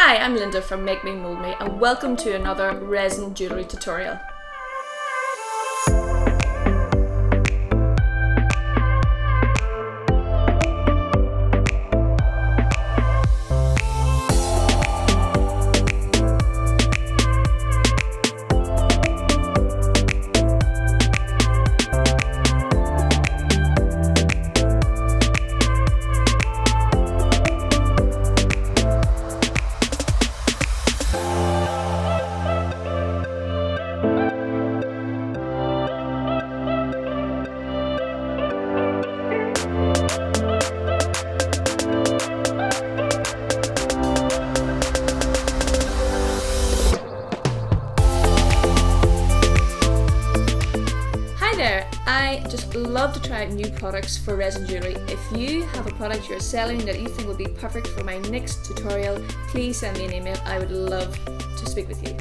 Hi, I'm Linda from Make Me Mold Me and welcome to another resin jewellery tutorial. I just love to try out new products for resin jewellery. If you have a product you're selling that you think will be perfect for my next tutorial, please send me an email. I would love to speak with you.